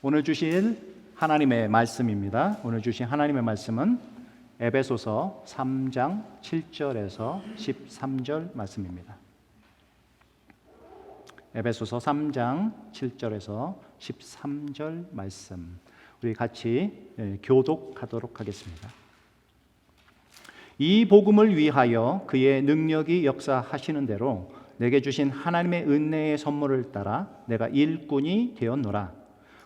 오늘 주실 하나님의 말씀입니다. 오늘 주신 하나님의 말씀은 에베소서 3장 7절에서 13절 말씀입니다. 에베소서 3장 7절에서 13절 말씀, 우리 같이 교독하도록 하겠습니다. 이 복음을 위하여 그의 능력이 역사하시는 대로 내게 주신 하나님의 은혜의 선물을 따라 내가 일꾼이 되었노라.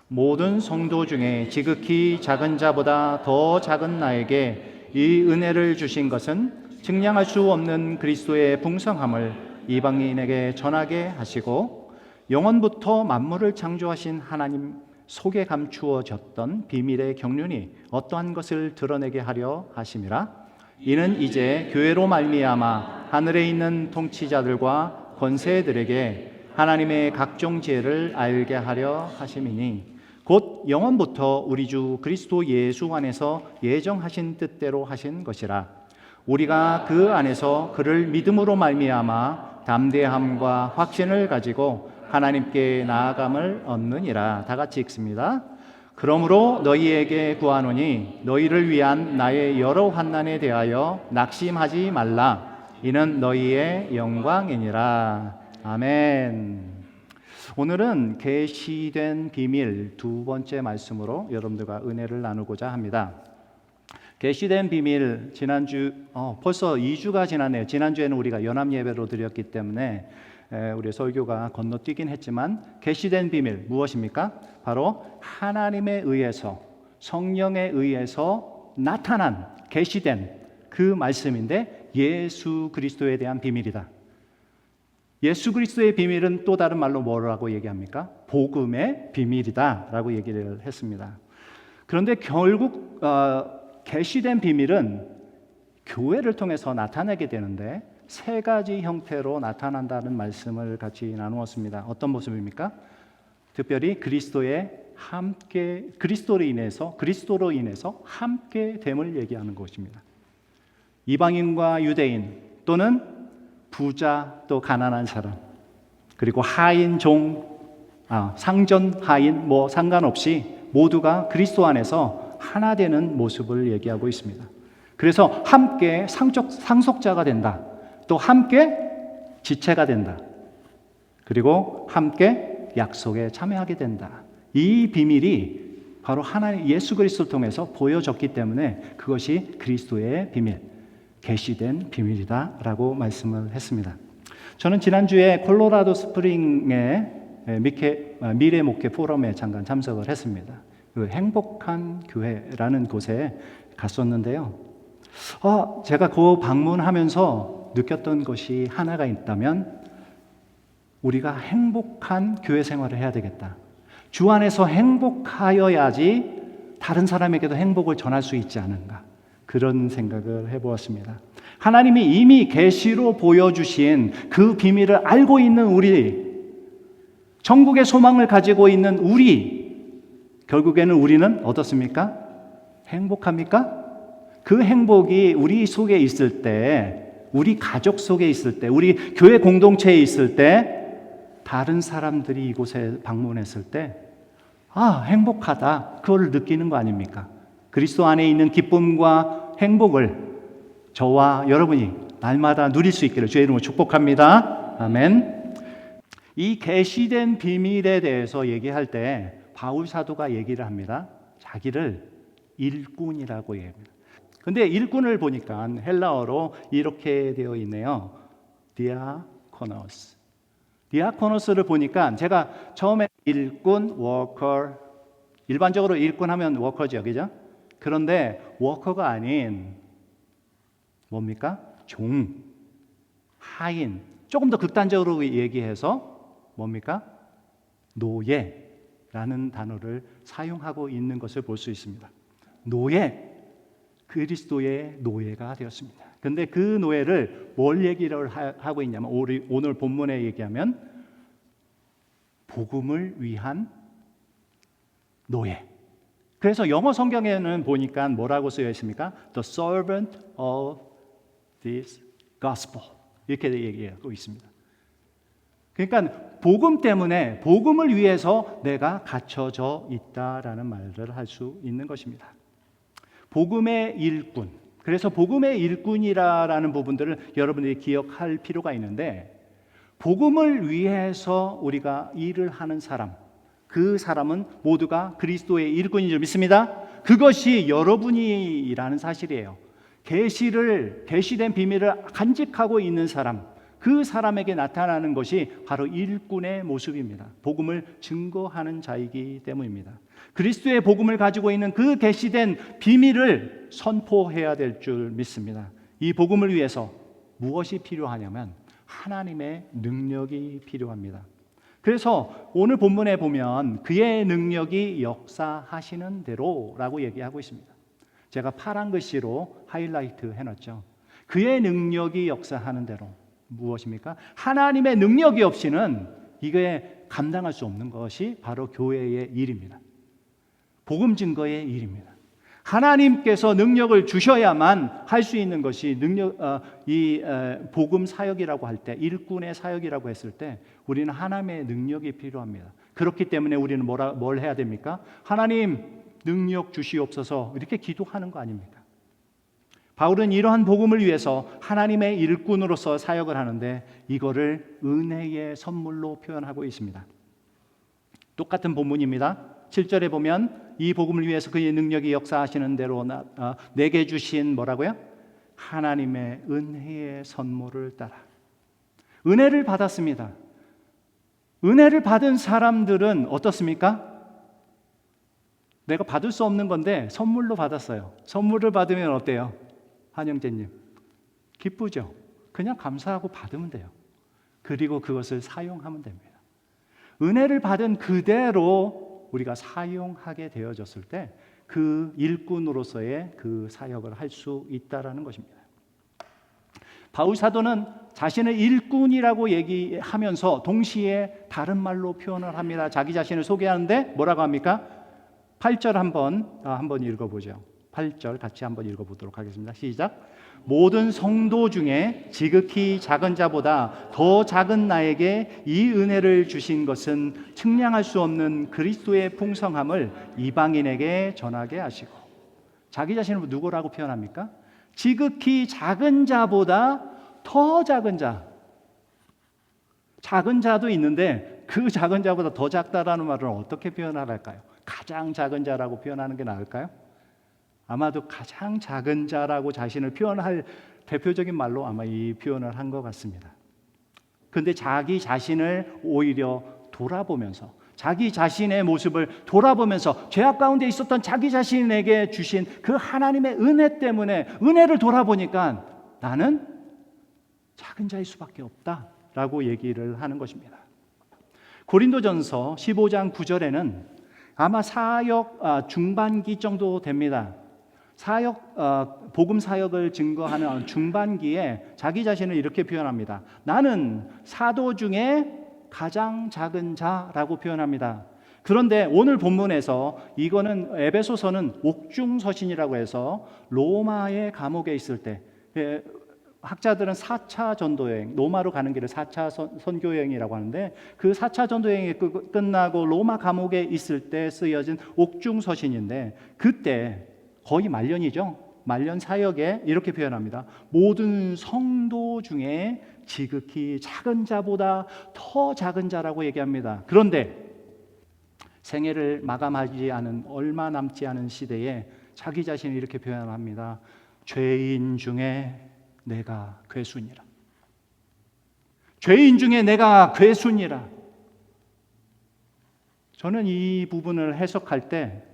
모든 성도 중에 지극히 작은 자보다 더 작은 나에게 이 은혜를 주신 것은 측량할 수 없는 그리스도의 풍성함을 이방인에게 전하게 하시고 영원부터 만물을 창조하신 하나님 속에 감추어졌던 비밀의 경륜이 어떠한 것을 드러내게 하려 하심이라. 이는 이제 교회로 말미암아 하늘에 있는 통치자들과 권세들에게 하나님의 각종 지혜를 알게 하려 하심이니 곧 영원부터 우리 주 그리스도 예수 안에서 예정하신 뜻대로 하신 것이라. 우리가 그 안에서 그를 믿음으로 말미암아 담대함과 확신을 가지고 하나님께 나아감을 얻느니라. 다 같이 읽습니다. 그러므로 너희에게 구하노니 너희를 위한 나의 여러 환난에 대하여 낙심하지 말라. 이는 너희의 영광이니라. 아멘. 오늘은 계시된 비밀 두 번째 말씀으로 여러분들과 은혜를 나누고자 합니다. 계시된 비밀, 벌써 2주가 지났네요. 지난주에는 우리가 연합 예배로 드렸기 때문에 우리 설교가 건너뛰긴 했지만 계시된 비밀 무엇입니까? 바로 하나님에 의해서, 성령에 의해서 나타난, 계시된 그 말씀인데 예수 그리스도에 대한 비밀이다. 예수 그리스도의 비밀은 또 다른 말로 뭐라고 얘기합니까? 복음의 비밀이다 라고 얘기를 했습니다. 그런데 결국 계시된 비밀은 교회를 통해서 나타나게 되는데 세 가지 형태로 나타난다는 말씀을 같이 나누었습니다. 어떤 모습입니까? 특별히 그리스도로 인해서 함께 됨을 얘기하는 것입니다. 이방인과 유대인 또는 부자 또 가난한 사람, 그리고 하인, 상전, 하인 상관없이 모두가 그리스도 안에서 하나 되는 모습을 얘기하고 있습니다. 그래서 함께 상속자가 된다. 또 함께 지체가 된다. 그리고 함께 약속에 참여하게 된다. 이 비밀이 바로 하나님 예수 그리스도를 통해서 보여졌기 때문에 그것이 그리스도의 비밀, 계시된 비밀이다라고 말씀을 했습니다. 저는 지난주에 콜로라도 스프링의 미래 목회 포럼에 잠깐 참석을 했습니다. 그 행복한 교회라는 곳에 갔었는데요. 제가 그 방문하면서 느꼈던 것이 하나가 있다면 우리가 행복한 교회 생활을 해야 되겠다. 주 안에서 행복하여야지 다른 사람에게도 행복을 전할 수 있지 않은가. 그런 생각을 해보았습니다. 하나님이 이미 계시로 보여주신 그 비밀을 알고 있는 우리, 천국의 소망을 가지고 있는 우리, 결국에는 우리는 어떻습니까? 행복합니까? 그 행복이 우리 속에 있을 때, 우리 가족 속에 있을 때, 우리 교회 공동체에 있을 때, 다른 사람들이 이곳에 방문했을 때 행복하다, 그걸 느끼는 거 아닙니까? 그리스도 안에 있는 기쁨과 행복을 저와 여러분이 날마다 누릴 수 있기를 주의 이름으로 축복합니다. 아멘. 이 계시된 비밀에 대해서 얘기할 때 바울 사도가 얘기를 합니다. 자기를 일꾼이라고 얘기합니다. 근데 일꾼을 보니까 헬라어로 이렇게 되어 있네요. 디아코노스. 디아코노스를 보니까 제가 처음에 일꾼, 워커, 일반적으로 일꾼 하면 워커죠, 그죠? 그런데 워커가 아닌 뭡니까? 종, 하인, 조금 더 극단적으로 얘기해서 뭡니까? 노예라는 단어를 사용하고 있는 것을 볼 수 있습니다. 노예, 그리스도의 노예가 되었습니다. 그런데 그 노예를 뭘 얘기를 하고 있냐면 오늘 본문에 얘기하면 복음을 위한 노예. 그래서 영어 성경에는 보니까 뭐라고 쓰여 있습니까? The servant of this gospel. 이렇게 얘기하고 있습니다. 그러니까 복음 때문에, 복음을 위해서 내가 갇혀져 있다라는 말을 할 수 있는 것입니다. 복음의 일꾼. 그래서 복음의 일꾼이라는 부분들을 여러분들이 기억할 필요가 있는데, 복음을 위해서 우리가 일을 하는 사람, 그 사람은 모두가 그리스도의 일꾼인 줄 믿습니다. 그것이 여러분이라는 사실이에요. 계시된 비밀을 간직하고 있는 사람, 그 사람에게 나타나는 것이 바로 일꾼의 모습입니다. 복음을 증거하는 자이기 때문입니다. 그리스도의 복음을 가지고 있는 그 계시된 비밀을 선포해야 될 줄 믿습니다. 이 복음을 위해서 무엇이 필요하냐면 하나님의 능력이 필요합니다. 그래서 오늘 본문에 보면 그의 능력이 역사하시는 대로라고 얘기하고 있습니다. 제가 파란 글씨로 하이라이트 해놨죠. 그의 능력이 역사하는 대로. 무엇입니까? 하나님의 능력이 없이는 이게 감당할 수 없는 것이 바로 교회의 일입니다. 복음 증거의 일입니다. 하나님께서 능력을 주셔야만 할 수 있는 것이 복음 사역이라고 할 때, 일꾼의 사역이라고 했을 때 우리는 하나님의 능력이 필요합니다. 그렇기 때문에 우리는 뭘 해야 됩니까? 하나님 능력 주시옵소서 이렇게 기도하는 거 아닙니까? 바울은 이러한 복음을 위해서 하나님의 일꾼으로서 사역을 하는데 이거를 은혜의 선물로 표현하고 있습니다. 똑같은 본문입니다. 7절에 보면 이 복음을 위해서 그의 능력이 역사하시는 대로 내게 주신 뭐라고요? 하나님의 은혜의 선물을 따라. 은혜를 받았습니다. 은혜를 받은 사람들은 어떻습니까? 내가 받을 수 없는 건데 선물로 받았어요. 선물을 받으면 어때요? 한영재님, 기쁘죠? 그냥 감사하고 받으면 돼요. 그리고 그것을 사용하면 됩니다. 은혜를 받은 그대로 우리가 사용하게 되어졌을 때 그 일꾼으로서의 그 사역을 할 수 있다라는 것입니다. 바울 사도는 자신을 일꾼이라고 얘기하면서 동시에 다른 말로 표현을 합니다. 자기 자신을 소개하는데 뭐라고 합니까? 8절 한번 읽어보죠. 8절 같이 한번 읽어보도록 하겠습니다. 시작. 모든 성도 중에 지극히 작은 자보다 더 작은 나에게 이 은혜를 주신 것은 측량할 수 없는 그리스도의 풍성함을 이방인에게 전하게 하시고. 자기 자신을 누구라고 표현합니까? 지극히 작은 자보다 더 작은 자. 작은 자도 있는데 그 작은 자보다 더 작다라는 말을 어떻게 표현할까요? 가장 작은 자라고 표현하는 게 나을까요? 아마도 가장 작은 자라고 자신을 표현할 대표적인 말로 아마 이 표현을 한 것 같습니다. 그런데 자기 자신을 오히려 돌아보면서 자기 자신의 모습을 돌아보면서 죄악 가운데 있었던 자기 자신에게 주신 그 하나님의 은혜 때문에 은혜를 돌아보니까 나는 작은 자일 수밖에 없다라고 얘기를 하는 것입니다. 고린도전서 15장 9절에는 아마 사역 중반기 정도 됩니다. 복음 사역을 증거하는 중반기에 자기 자신을 이렇게 표현합니다. 나는 사도 중에 가장 작은 자라고 표현합니다. 그런데 오늘 본문에서 이거는 에베소서는 옥중서신이라고 해서 로마의 감옥에 있을 때 학자들은 4차 전도여행, 로마로 가는 길을 4차 선교여행이라고 하는데 그 4차 전도여행이 끝나고 로마 감옥에 있을 때 쓰여진 옥중서신인데 그때 거의 말년이죠. 말년 사역에 이렇게 표현합니다. 모든 성도 중에 지극히 작은 자보다 더 작은 자라고 얘기합니다. 그런데 생애를 마감하지 않은 얼마 남지 않은 시대에 자기 자신을 이렇게 표현합니다. 죄인 중에 내가 괴순이라. 죄인 중에 내가 괴순이라. 저는 이 부분을 해석할 때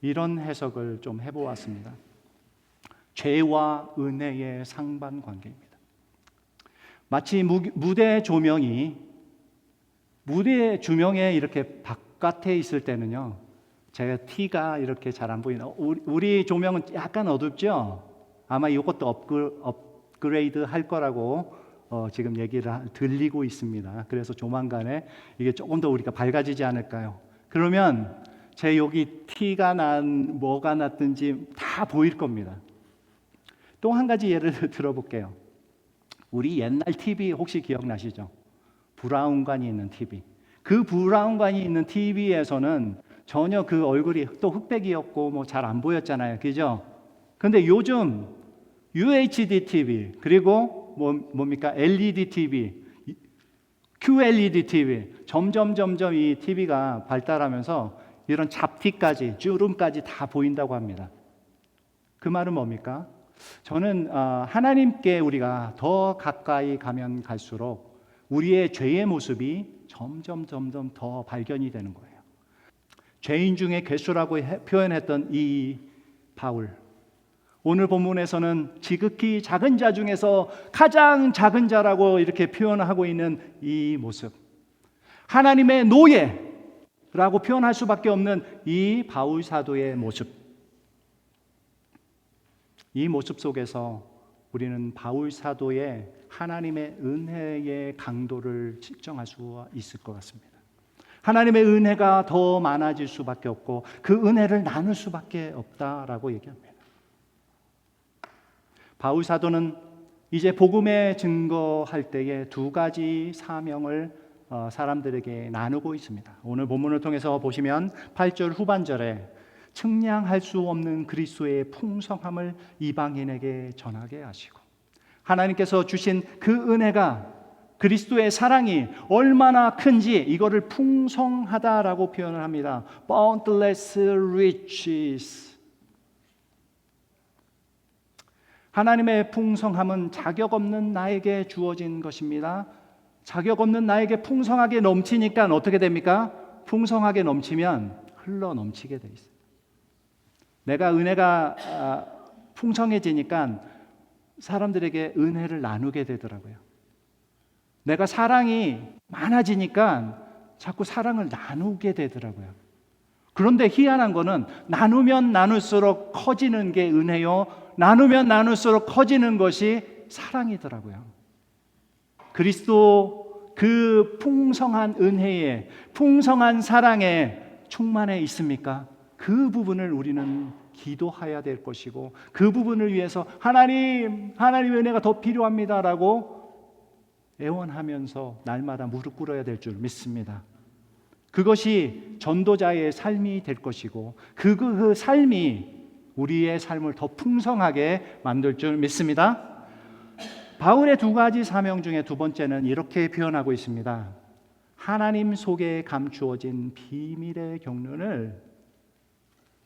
이런 해석을 좀 해보았습니다. 죄와 은혜의 상반관계입니다. 마치 무대 조명에 이렇게 바깥에 있을 때는요, 제가 티가 이렇게 잘 안 보이나? 우리 조명은 약간 어둡죠? 아마 이것도 업그레이드 할 거라고 지금 얘기를 들리고 있습니다. 그래서 조만간에 이게 조금 더 우리가 밝아지지 않을까요? 그러면 제 여기 티가 뭐가 났든지 다 보일 겁니다. 또 한 가지 예를 들어볼게요. 우리 옛날 TV 혹시 기억나시죠? 브라운관이 있는 TV. 그 브라운관이 있는 TV에서는 전혀 그 얼굴이 또 흑백이었고 뭐 잘 안 보였잖아요. 그죠? 근데 요즘 UHD TV 그리고 뭡니까? LED TV, QLED TV 점점 이 TV가 발달하면서 이런 잡티까지 주름까지 다 보인다고 합니다. 그 말은 뭡니까? 저는 하나님께 우리가 더 가까이 가면 갈수록 우리의 죄의 모습이 점점 더 발견이 되는 거예요. 죄인 중에 괴수라고 표현했던 이 바울, 오늘 본문에서는 지극히 작은 자 중에서 가장 작은 자라고 이렇게 표현하고 있는 이 모습, 하나님의 노예라고 표현할 수밖에 없는 이 바울 사도의 모습, 이 모습 속에서 우리는 바울 사도의 하나님의 은혜의 강도를 측정할 수 있을 것 같습니다. 하나님의 은혜가 더 많아질 수밖에 없고 그 은혜를 나눌 수밖에 없다라고 얘기합니다. 바울 사도는 이제 복음에 증거할 때에 두 가지 사명을 사람들에게 나누고 있습니다. 오늘 본문을 통해서 보시면 8절 후반절에 측량할 수 없는 그리스도의 풍성함을 이방인에게 전하게 하시고, 하나님께서 주신 그 은혜가, 그리스도의 사랑이 얼마나 큰지 이거를 풍성하다라고 표현을 합니다. Boundless riches. 하나님의 풍성함은 자격 없는 나에게 주어진 것입니다. 자격 없는 나에게 풍성하게 넘치니까 어떻게 됩니까? 풍성하게 넘치면 흘러 넘치게 돼 있어요. 내가 은혜가 풍성해지니까 사람들에게 은혜를 나누게 되더라고요. 내가 사랑이 많아지니까 자꾸 사랑을 나누게 되더라고요. 그런데 희한한 거는 나누면 나눌수록 커지는 게 은혜요, 나누면 나눌수록 커지는 것이 사랑이더라고요. 그리스도 그 풍성한 은혜에, 풍성한 사랑에 충만해 있습니까? 그 부분을 우리는 기도해야 될 것이고, 그 부분을 위해서 하나님의 은혜가 더 필요합니다라고 애원하면서 날마다 무릎 꿇어야 될 줄 믿습니다. 그것이 전도자의 삶이 될 것이고 그 삶이 우리의 삶을 더 풍성하게 만들 줄 믿습니다. 바울의 두 가지 사명 중에 두 번째는 이렇게 표현하고 있습니다. 하나님 속에 감추어진 비밀의 경륜을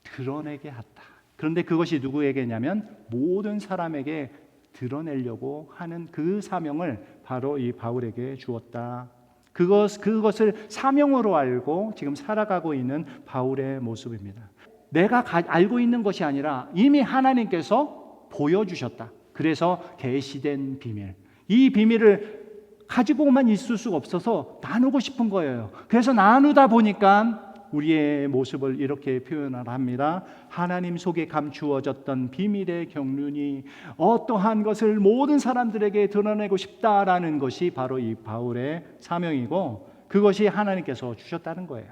드러내게 했다. 그런데 그것이 누구에게냐면 모든 사람에게 드러내려고 하는 그 사명을 바로 이 바울에게 주었다. 그것을 사명으로 알고 지금 살아가고 있는 바울의 모습입니다. 내가 알고 있는 것이 아니라 이미 하나님께서 보여주셨다. 그래서 계시된 비밀, 이 비밀을 가지고만 있을 수가 없어서 나누고 싶은 거예요. 그래서 나누다 보니까 우리의 모습을 이렇게 표현을 합니다. 하나님 속에 감추어졌던 비밀의 경륜이 어떠한 것을 모든 사람들에게 드러내고 싶다라는 것이 바로 이 바울의 사명이고, 그것이 하나님께서 주셨다는 거예요.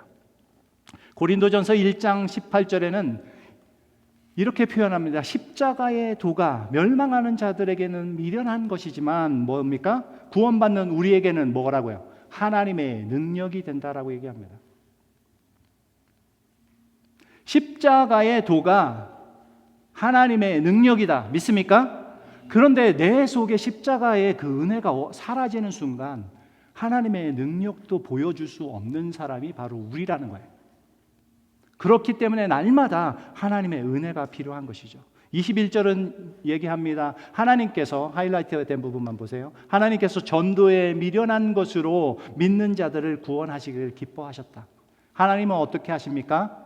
고린도전서 1장 18절에는 이렇게 표현합니다. 십자가의 도가 멸망하는 자들에게는 미련한 것이지만 뭡니까? 구원받는 우리에게는 뭐라고요? 하나님의 능력이 된다라고 얘기합니다. 십자가의 도가 하나님의 능력이다. 믿습니까? 그런데 내 속에 십자가의 그 은혜가 사라지는 순간 하나님의 능력도 보여줄 수 없는 사람이 바로 우리라는 거예요. 그렇기 때문에 날마다 하나님의 은혜가 필요한 것이죠. 21절은 얘기합니다. 하나님께서, 하이라이트 된 부분만 보세요. 하나님께서 전도에 미련한 것으로 믿는 자들을 구원하시기를 기뻐하셨다. 하나님은 어떻게 하십니까?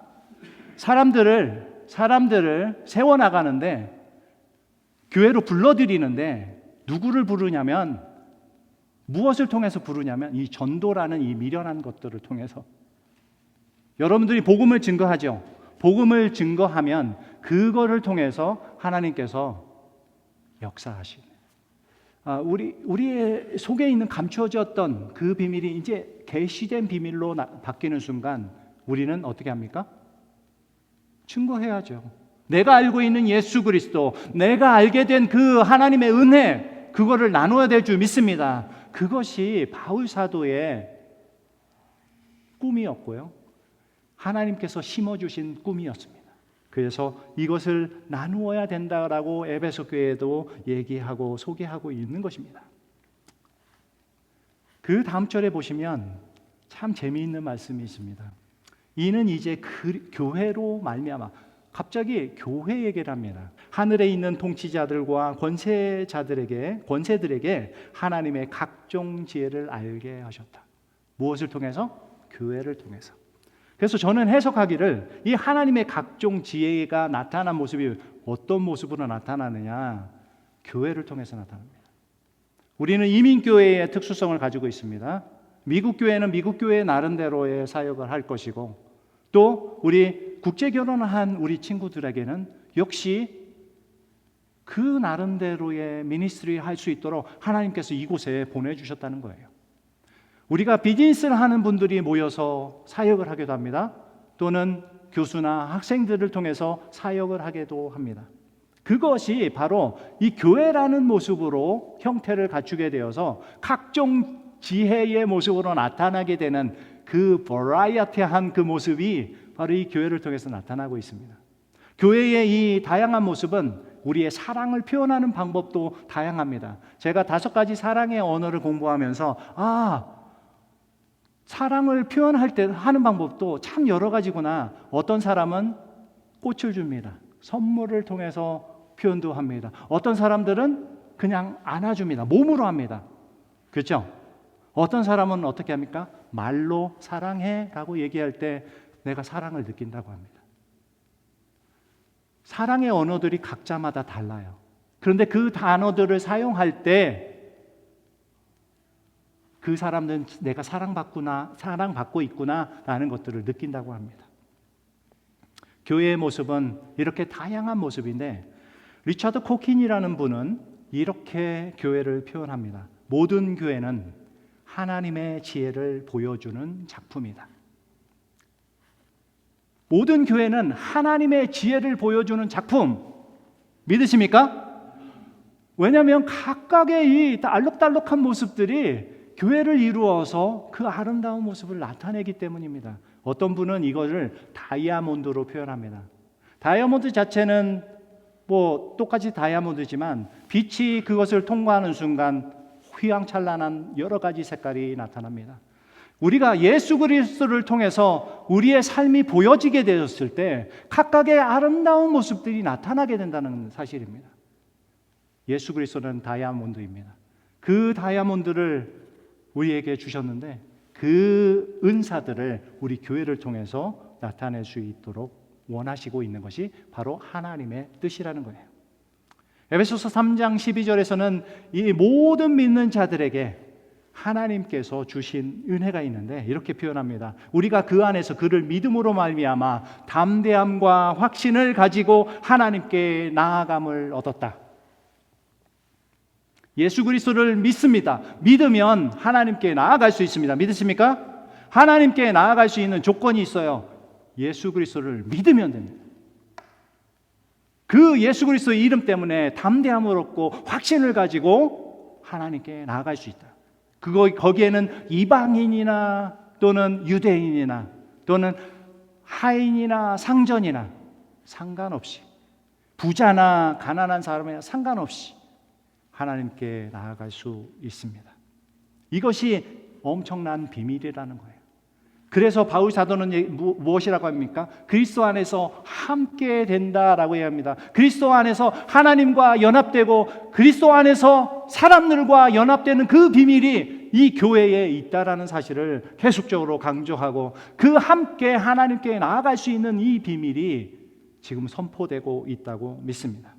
사람들을 세워나가는데, 교회로 불러들이는데 누구를 부르냐면, 무엇을 통해서 부르냐면 이 전도라는 이 미련한 것들을 통해서. 여러분들이 복음을 증거하죠. 복음을 증거하면 그거를 통해서 하나님께서 역사하시네. 우리의 속에 있는 감추어졌던 그 비밀이 이제 계시된 비밀로 바뀌는 순간 우리는 어떻게 합니까? 증거해야죠. 내가 알고 있는 예수 그리스도, 내가 알게 된 그 하나님의 은혜, 그거를 나눠야 될 줄 믿습니다. 그것이 바울 사도의 꿈이었고요. 하나님께서 심어주신 꿈이었습니다. 그래서 이것을 나누어야 된다라고 에베소 교회에도 얘기하고 소개하고 있는 것입니다. 그 다음 절에 보시면 참 재미있는 말씀이 있습니다. 이는 이제 교회로 말미암아, 갑자기 교회 얘기를 합니다. 하늘에 있는 통치자들과 권세들에게 하나님의 각종 지혜를 알게 하셨다. 무엇을 통해서? 교회를 통해서. 그래서 저는 해석하기를 이 하나님의 각종 지혜가 나타난 모습이 어떤 모습으로 나타나느냐? 교회를 통해서 나타납니다. 우리는 이민교회의 특수성을 가지고 있습니다. 미국 교회는 미국 교회 나름대로의 사역을 할 것이고, 또 우리 국제 결혼을 한 우리 친구들에게는 역시 그 나름대로의 미니스트리 할 수 있도록 하나님께서 이곳에 보내주셨다는 거예요. 우리가 비즈니스를 하는 분들이 모여서 사역을 하기도 합니다. 또는 교수나 학생들을 통해서 사역을 하기도 합니다. 그것이 바로 이 교회라는 모습으로 형태를 갖추게 되어서 각종 지혜의 모습으로 나타나게 되는 그 버라이어티한 그 모습이 바로 이 교회를 통해서 나타나고 있습니다. 교회의 이 다양한 모습은 우리의 사랑을 표현하는 방법도 다양합니다. 제가 5가지 사랑의 언어를 공부하면서 사랑을 표현할 때 하는 방법도 참 여러 가지구나. 어떤 사람은 꽃을 줍니다. 선물을 통해서 표현도 합니다. 어떤 사람들은 그냥 안아줍니다. 몸으로 합니다. 그렇죠? 어떤 사람은 어떻게 합니까? 말로 사랑해 라고 얘기할 때 내가 사랑을 느낀다고 합니다. 사랑의 언어들이 각자마다 달라요. 그런데 그 단어들을 사용할 때 그 사람들은 내가 사랑받고 있구나 라는 것들을 느낀다고 합니다. 교회의 모습은 이렇게 다양한 모습인데, 리차드 코킨이라는 분은 이렇게 교회를 표현합니다. 모든 교회는 하나님의 지혜를 보여주는 작품이다. 모든 교회는 하나님의 지혜를 보여주는 작품. 믿으십니까? 왜냐하면 각각의 이 알록달록한 모습들이 교회를 이루어서 그 아름다운 모습을 나타내기 때문입니다. 어떤 분은 이거를 다이아몬드로 표현합니다. 다이아몬드 자체는 똑같이 다이아몬드지만 빛이 그것을 통과하는 순간 휘황찬란한 여러 가지 색깔이 나타납니다. 우리가 예수 그리스도를 통해서 우리의 삶이 보여지게 되었을 때 각각의 아름다운 모습들이 나타나게 된다는 사실입니다. 예수 그리스도는 다이아몬드입니다. 그 다이아몬드를 우리에게 주셨는데 그 은사들을 우리 교회를 통해서 나타낼 수 있도록 원하시고 있는 것이 바로 하나님의 뜻이라는 거예요. 에베소서 3장 12절에서는 이 모든 믿는 자들에게 하나님께서 주신 은혜가 있는데 이렇게 표현합니다. 우리가 그 안에서 그를 믿음으로 말미암아 담대함과 확신을 가지고 하나님께 나아감을 얻었다. 예수 그리스도를 믿습니다. 믿으면 하나님께 나아갈 수 있습니다. 믿으십니까? 하나님께 나아갈 수 있는 조건이 있어요. 예수 그리스도를 믿으면 됩니다. 그 예수 그리스도의 이름 때문에 담대함을 얻고 확신을 가지고 하나님께 나아갈 수 있다. 거기에는 이방인이나 또는 유대인이나 또는 하인이나 상전이나 상관없이, 부자나 가난한 사람이나 상관없이 하나님께 나아갈 수 있습니다. 이것이 엄청난 비밀이라는 거예요. 그래서 바울 사도는 무엇이라고 합니까? 그리스도 안에서 함께 된다라고 얘기합니다. 그리스도 안에서 하나님과 연합되고 그리스도 안에서 사람들과 연합되는 그 비밀이 이 교회에 있다라는 사실을 계속적으로 강조하고, 그 함께 하나님께 나아갈 수 있는 이 비밀이 지금 선포되고 있다고 믿습니다.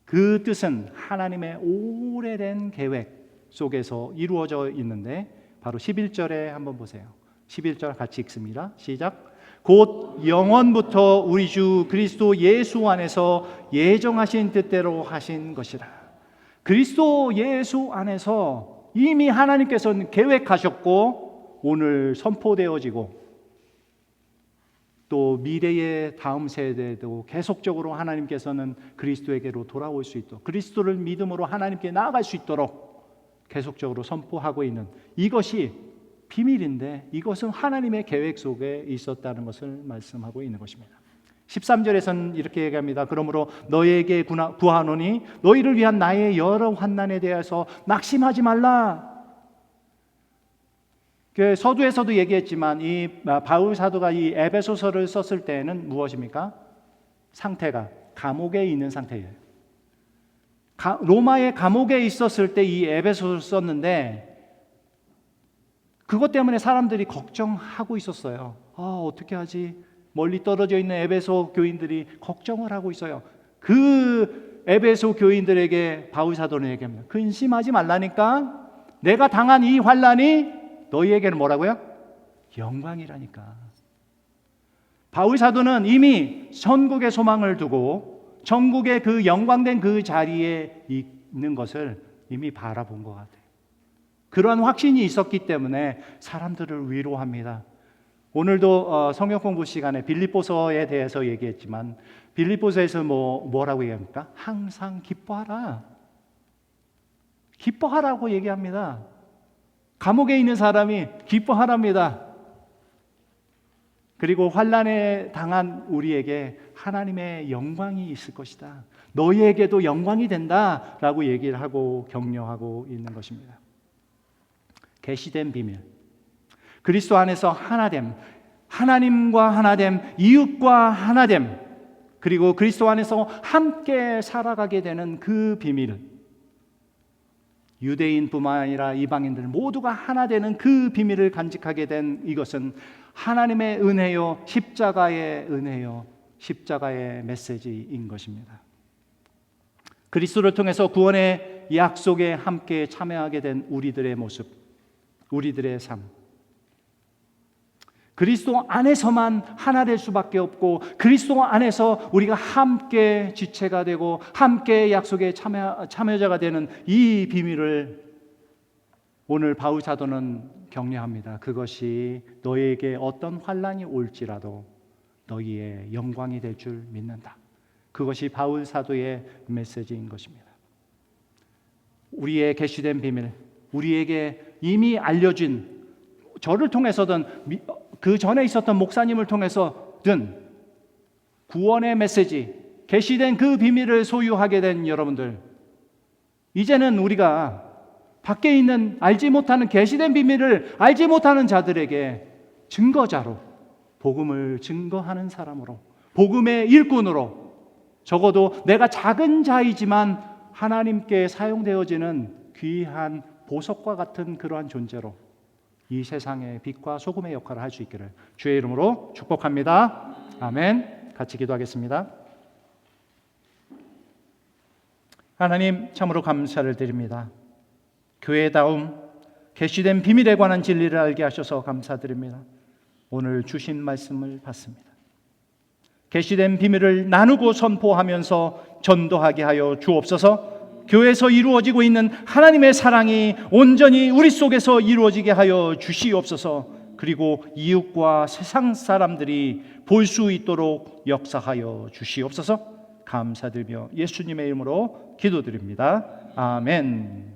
그 뜻은 하나님의 오래된 계획 속에서 이루어져 있는데, 바로 11절에 한번 보세요. 11절 같이 읽습니다. 시작. 곧 영원부터 우리 주 그리스도 예수 안에서 예정하신 뜻대로 하신 것이라. 그리스도 예수 안에서 이미 하나님께서는 계획하셨고 오늘 선포되어지고, 또 미래의 다음 세대도 계속적으로 하나님께서는 그리스도에게로 돌아올 수 있도록, 그리스도를 믿음으로 하나님께 나아갈 수 있도록 계속적으로 선포하고 있는 이것이 비밀인데 이것은 하나님의 계획 속에 있었다는 것을 말씀하고 있는 것입니다. 13절에서는 이렇게 얘기합니다. 그러므로 너희에게 구하노니 너희를 위한 나의 여러 환난에 대해서 낙심하지 말라. 그 서두에서도 얘기했지만 이 바울 사도가 이 에베소서를 썼을 때는 무엇입니까? 상태가 감옥에 있는 상태예요. 로마의 감옥에 있었을 때 이 에베소서를 썼는데 그것 때문에 사람들이 걱정하고 있었어요. 어떻게 하지? 멀리 떨어져 있는 에베소 교인들이 걱정을 하고 있어요. 그 에베소 교인들에게 바울 사도는 얘기합니다. 근심하지 말라니까. 내가 당한 이 환난이 너희에게는 뭐라고요? 영광이라니까. 바울 사도는 이미 천국의 소망을 두고 천국의 그 영광된 그 자리에 있는 것을 이미 바라본 것 같아요. 그러한 확신이 있었기 때문에 사람들을 위로합니다. 오늘도 성경 공부 시간에 빌립보서에 대해서 얘기했지만 빌립보서에서 뭐라고 얘기합니까? 항상 기뻐하라. 기뻐하라고 얘기합니다. 감옥에 있는 사람이 기뻐하랍니다. 그리고 환난에 당한 우리에게 하나님의 영광이 있을 것이다. 너희에게도 영광이 된다라고 얘기를 하고 격려하고 있는 것입니다. 계시된 비밀, 그리스도 안에서 하나됨, 하나님과 하나됨, 이웃과 하나됨, 그리고 그리스도 안에서 함께 살아가게 되는 그 비밀, 유대인뿐만 아니라 이방인들 모두가 하나 되는 그 비밀을 간직하게 된 이것은 하나님의 은혜요, 십자가의 은혜요, 십자가의 메시지인 것입니다. 그리스도를 통해서 구원의 약속에 함께 참여하게 된 우리들의 모습, 우리들의 삶, 그리스도 안에서만 하나 될 수밖에 없고 그리스도 안에서 우리가 함께 지체가 되고 함께 약속의 참여자가 되는 이 비밀을 오늘 바울 사도는 격려합니다. 그것이 너희에게 어떤 환난이 올지라도 너희의 영광이 될 줄 믿는다. 그것이 바울 사도의 메시지인 것입니다. 우리의 계시된 비밀, 우리에게 이미 알려진, 저를 통해서든 그 전에 있었던 목사님을 통해서든 구원의 메시지, 계시된 그 비밀을 소유하게 된 여러분들, 이제는 우리가 밖에 있는 알지 못하는 계시된 비밀을 알지 못하는 자들에게 증거자로, 복음을 증거하는 사람으로, 복음의 일꾼으로, 적어도 내가 작은 자이지만 하나님께 사용되어지는 귀한 보석과 같은 그러한 존재로 이 세상의 빛과 소금의 역할을 할 수 있기를 주의 이름으로 축복합니다. 아멘. 같이 기도하겠습니다. 하나님, 참으로 감사를 드립니다. 교회다움, 계시된 비밀에 관한 진리를 알게 하셔서 감사드립니다. 오늘 주신 말씀을 받습니다. 계시된 비밀을 나누고 선포하면서 전도하게 하여 주옵소서. 교회에서 이루어지고 있는 하나님의 사랑이 온전히 우리 속에서 이루어지게 하여 주시옵소서. 그리고 이웃과 세상 사람들이 볼 수 있도록 역사하여 주시옵소서. 감사드리며 예수님의 이름으로 기도드립니다. 아멘.